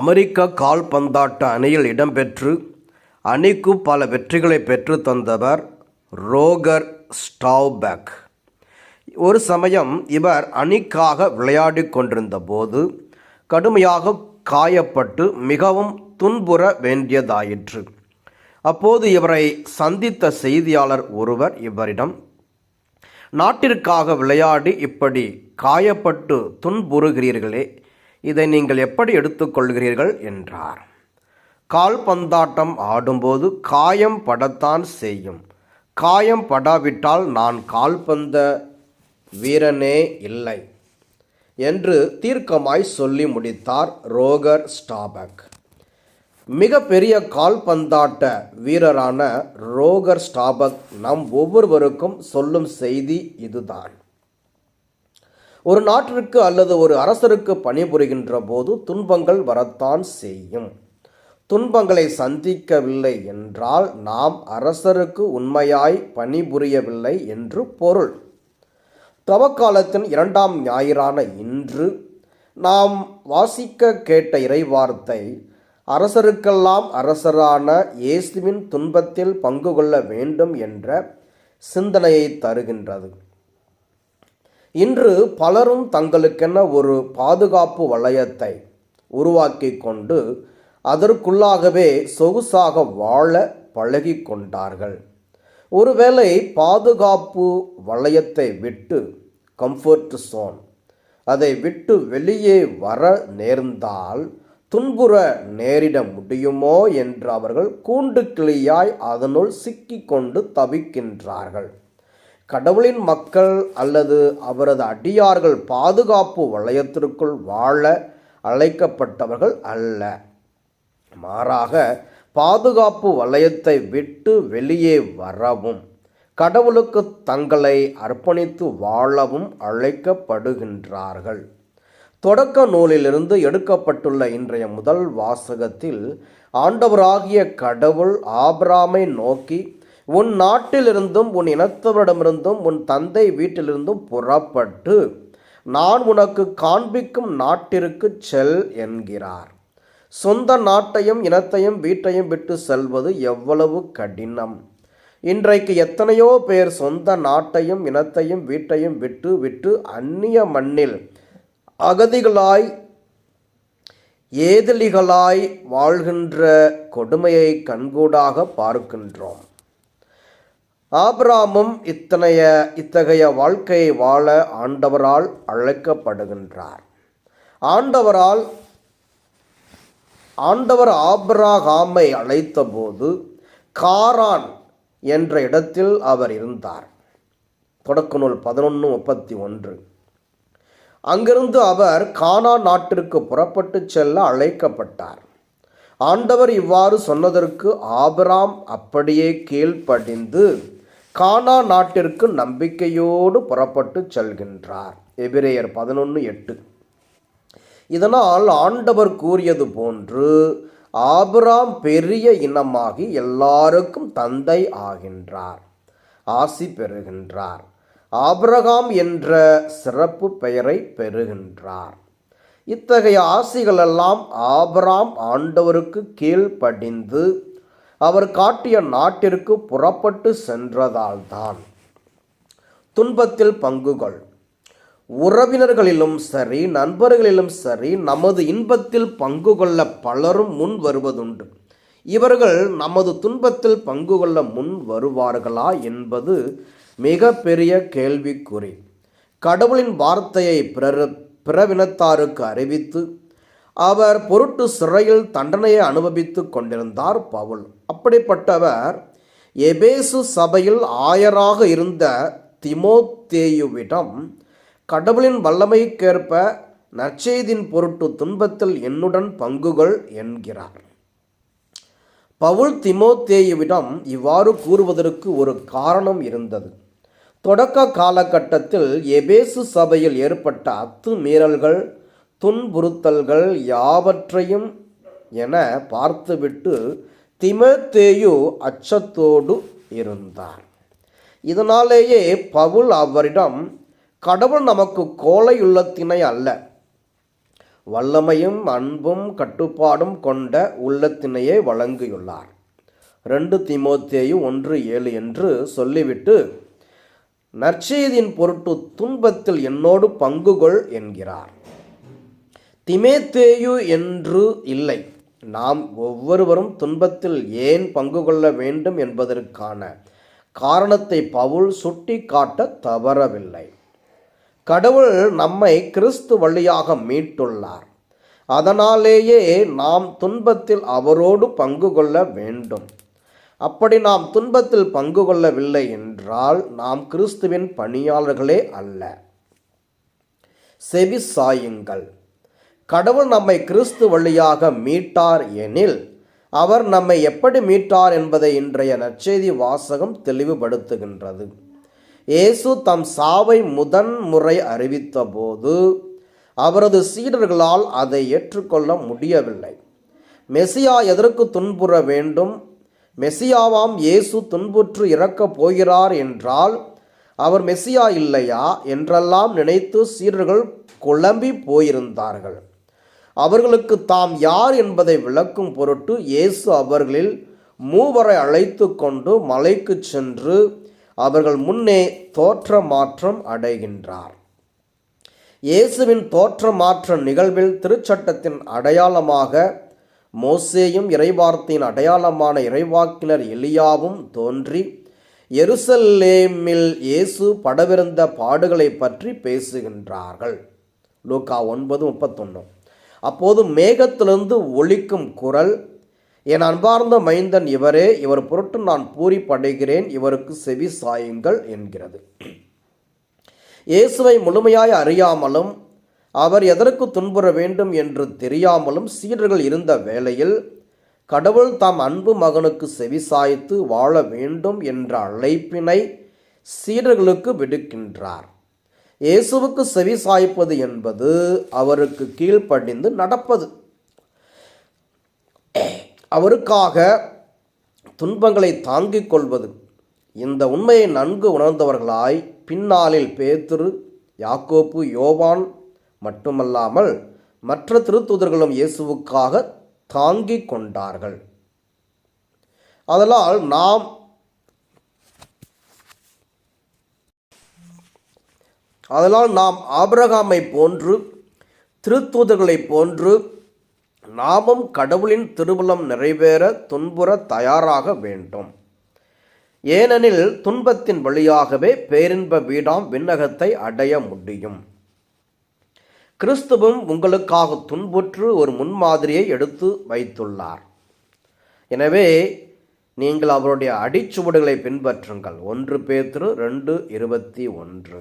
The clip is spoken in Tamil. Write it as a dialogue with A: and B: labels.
A: அமெரிக்க கால்பந்தாட்ட அணியில் இடம்பெற்று அணிக்கு பல வெற்றிகளை பெற்று தந்தவர் ரோகர் ஸ்டாவ்பேக். ஒரு சமயம் இவர் அணிக்காக விளையாடி கொண்டிருந்த போது கடுமையாக காயப்பட்டு மிகவும் துன்புற வேண்டியதாயிற்று. அப்போது இவரை சந்தித்த செய்தியாளர் ஒருவர் இவரிடம், நாட்டிற்காக விளையாடி இப்படி காயப்பட்டு துன்புறுகிறீர்களே, இதை நீங்கள் எப்படி எடுத்துக்கொள்கிறீர்கள் என்றார். கால்பந்தாட்டம் ஆடும்போது காயம் படத்தான் செய்யும். காயம் படாவிட்டால் நான் கால்பந்த வீரனே இல்லை என்று தீர்க்கமாய் சொல்லி முடித்தார் ரோகர் ஸ்டாவ்பேக். மிக பெரிய கால்பந்தாட்ட வீரரான ரோகர் ஸ்டாவ்பேக் நம் ஒவ்வொருவருக்கும் சொல்லும் செய்தி இதுதான். ஒரு நாட்டிற்கு அல்லது ஒரு அரசருக்கு பணிபுரிகின்ற போது துன்பங்கள் வரத்தான் செய்யும். துன்பங்களை சந்திக்கவில்லை என்றால் நாம் அரசருக்கு உண்மையாய் பணிபுரியவில்லை என்று பொருள். தவக்காலத்தின் 2ஆம் ஞாயிறான இன்று நாம் வாசிக்க கேட்ட இறைவார்த்தை அரசருக்கெல்லாம் அரசரான இயேசுவின் துன்பத்தில் பங்கு கொள்ள வேண்டும் என்ற சிந்தனையை தருகின்றது. இன்று பலரும் தங்களுக்கென ஒரு பாதுகாப்பு வளையத்தை உருவாக்கி கொண்டு அதற்குள்ளாகவே சொகுசாக வாழ பழகி கொண்டார்கள். ஒருவேளை பாதுகாப்பு வளையத்தை விட்டு கம்ஃபர்ட் ஜோன் அதை விட்டு வெளியே வர நேர்ந்தால் துன்புற நேரிட முடியுமோ என்று அவர்கள் கூண்டு கிளியாய் அதனுள் சிக்கிக்கொண்டு தவிக்கின்றார்கள். கடவுளின் மக்கள் அல்லது அவரது அடியார்கள் பாதுகாப்பு வளையத்திற்குள் வாழ அழைக்கப்பட்டவர்கள் அல்ல. மாறாக பாதுகாப்பு வளையத்தை விட்டு வெளியே வரவும் கடவுளுக்கு தங்களை அர்ப்பணித்து வாழவும் அழைக்கப்படுகின்றார்கள். தொடக்க நூலிலிருந்து எடுக்கப்பட்டுள்ள இன்றைய முதல் வாசகத்தில் ஆண்டவராகிய கடவுள் ஆபிரகாமை நோக்கி, உன் நாட்டிலிருந்தும் உன் இனத்தவரிடமிருந்தும் உன் தந்தை வீட்டிலிருந்தும் புறப்பட்டு நான் உனக்கு காண்பிக்கும் நாட்டிற்கு செல் என்கிறார். சொந்த நாட்டையும் இனத்தையும் வீட்டையும் விட்டு செல்வது எவ்வளவு கடினம்! இன்றைக்கு எத்தனையோ பேர் சொந்த நாட்டையும் இனத்தையும் வீட்டையும் விட்டு அந்நிய மண்ணில் அகதிகளாய் ஏதிலிகளாய் வாழ்கின்ற கொடுமையை கண்கூடாக பார்க்கின்றோம். ஆபிரகாமும் இத்தகைய வாழ்க்கையை வாழ ஆண்டவரால் அழைக்கப்படுகின்றார். ஆண்டவர் ஆபிரகாமை அழைத்தபோது காரான் என்ற இடத்தில் அவர் இருந்தார். தொடக்க நூல் 11:31. அங்கிருந்து அவர் கானான் நாட்டிற்கு புறப்பட்டு செல்ல அழைக்கப்பட்டார். ஆண்டவர் இவ்வாறு சொன்னதற்கு ஆபிரகாம் அப்படியே கீழ்ப்படிந்து கானான் நாட்டிற்கு நம்பிக்கையோடு புறப்பட்டு செல்கின்றார். எபிரேயர் 11:8. இதனால் ஆண்டவர் கூறியது போன்று ஆபிரகாம் பெரிய இனமாகி எல்லாருக்கும் தந்தை ஆகின்றார், ஆசி பெறுகின்றார், ஆபிரகாம் என்ற சிறப்பு பெயரை பெறுகின்றார். இத்தகைய ஆசிகளெல்லாம் ஆபிரகாம் ஆண்டவருக்கு கீழ்ப்படிந்து அவர் காட்டிய நாட்டிற்கு புறப்பட்டு சென்றதால்தான். துன்பத்தில் பங்குகள். உறவினர்களிலும் சரி நண்பர்களிலும் சரி நமது இன்பத்தில் பங்கு கொள்ள பலரும் முன் வருவதுண்டு. இவர்கள் நமது துன்பத்தில் பங்கு கொள்ள முன் வருவார்களா என்பது மிக பெரிய கேள்விக்குறி. கடவுளின் வார்த்தையை பிறவினத்தாருக்கு அறிவித்து அவர் பொருட்டு சிறையில் தண்டனையை அனுபவித்து கொண்டிருந்தார் பவுல். அப்படிப்பட்டவர் எபேசு சபையில் ஆயராக இருந்த தீமோத்தேயுவிடம் கடவுளின் வல்லமைக்கேற்ப நற்செய்தியின் பொருட்டு துன்பத்தில் என்னுடன் பங்குகள் என்கிறார். பவுல் தீமோத்தேயுவிடம் இவ்வாறு கூறுவதற்கு ஒரு காரணம் இருந்தது. தொடக்க காலகட்டத்தில் எபேசு சபையில் ஏற்பட்ட அத்துமீறல்கள் துன்புறுத்தல்கள் யாவற்றையும் என பார்த்துவிட்டு தீமோத்தேயு அச்சத்தோடு இருந்தார். இதனாலேயே பவுல் அவரிடம், கடவுள் நமக்கு கோழை உள்ளத்தினை அல்ல வல்லமையும் அன்பும் கட்டுப்பாடும் கொண்ட உள்ளத்தினையே வழங்கியுள்ளார். 2 தீமோத்தேயு 1:7 என்று சொல்லிவிட்டு நற்செய்தியின் பொருட்டு துன்பத்தில் என்னோடு பங்குகொள் என்கிறார். தீமோத்தேயு என்று இல்லை, நாம் ஒவ்வொருவரும் துன்பத்தில் ஏன் பங்கு கொள்ள வேண்டும் என்பதற்கான காரணத்தை பவுல் சுட்டி காட்ட தவறவில்லை. கடவுள் நம்மை கிறிஸ்து வழியாக மீட்டுள்ளார். அதனாலேயே நாம் துன்பத்தில் அவரோடு பங்கு கொள்ள வேண்டும். அப்படி நாம் துன்பத்தில் பங்கு கொள்ளவில்லை என்றால் நாம் கிறிஸ்துவின் பணியாளர்களே அல்ல. செவி சாயுங்கள். கடவுள் நம்மை கிறிஸ்து வழியாக மீட்டார் எனில் அவர் நம்மை எப்படி மீட்டார் என்பதை இன்றைய நற்செய்தி வாசகம் தெளிவுபடுத்துகின்றது. இயேசு தம் சாவை முதன்முறை அறிவித்த போது அவரது சீடர்களால் அதை ஏற்றுக்கொள்ள முடியவில்லை. மெசியா எதற்கு துன்புற வேண்டும்? மெசியாவாம் இயேசு துன்புற்று இறக்கப் போகிறார் என்றால் அவர் மெசியா இல்லையா என்றெல்லாம் நினைத்து சீடர்கள் குழம்பி போயிருந்தார்கள். அவர்களுக்கு தாம் யார் என்பதை விளக்கும் பொருட்டு இயேசு அவர்களில் 3 அழைத்து கொண்டு மலைக்கு சென்று அவர்கள் முன்னே தோற்ற மாற்றம் அடைகின்றார். இயேசுவின் தோற்ற மாற்ற நிகழ்வில் திருச்சட்டத்தின் அடையாளமாக மோசேயும் இறைவார்த்தையின் அடையாளமான இறைவாக்கினர் எலியாவும் தோன்றி எருசலேமில் இயேசு படவிருந்த பாடுகளை பற்றி பேசுகின்றார்கள். லூக்கா 9:31. அப்போது மேகத்திலிருந்து ஒலிக்கும் குரல், என் அன்பார்ந்த மைந்தன் இவரே, இவர் பொருட்டு நான் பூரிப்படைகிறேன், இவருக்கு செவி சாயுங்கள் என்கிறது. இயேசுவை முழுமையாய் அறியாமலும் அவர் எதற்கு துன்புற வேண்டும் என்று தெரியாமலும் சீடர்கள் இருந்த வேளையில் கடவுள் தாம் அன்பு மகனுக்கு செவி சாய்த்து வாழ வேண்டும் என்ற அழைப்பினை சீடர்களுக்கு விடுக்கின்றார். இயேசுவுக்கு செவி சாய்ப்பது என்பது அவருக்கு கீழ்ப்படிந்து நடப்பது. அவருக்காக துன்பங்களை தாங்கிக் கொள்வது. இந்த உண்மையை நன்கு உணர்ந்தவர்களாய் பின்னாளில் பேதுரு, யாக்கோப்பு, யோவான் மட்டுமல்லாமல் மற்ற திருத்தூதர்களும் இயேசுவுக்காக தாங்கிக் கொண்டார்கள். அதனால் நாம் ஆபிரகாமை போன்று திருத்தூதர்களை போன்று நாமும் கடவுளின் திருவுளம் நிறைவேற துன்புற தயாராக வேண்டும். ஏனெனில் துன்பத்தின் வழியாகவே பேரின்ப வீடாம் விண்ணகத்தை அடைய முடியும். கிறிஸ்துவும் உங்களுக்காக துன்புற்று ஒரு முன்மாதிரியை எடுத்து வைத்துள்ளார். எனவே நீங்கள் அவருடைய அடிச்சுவடுகளை பின்பற்றுங்கள். 1 பேதுரு 2:21.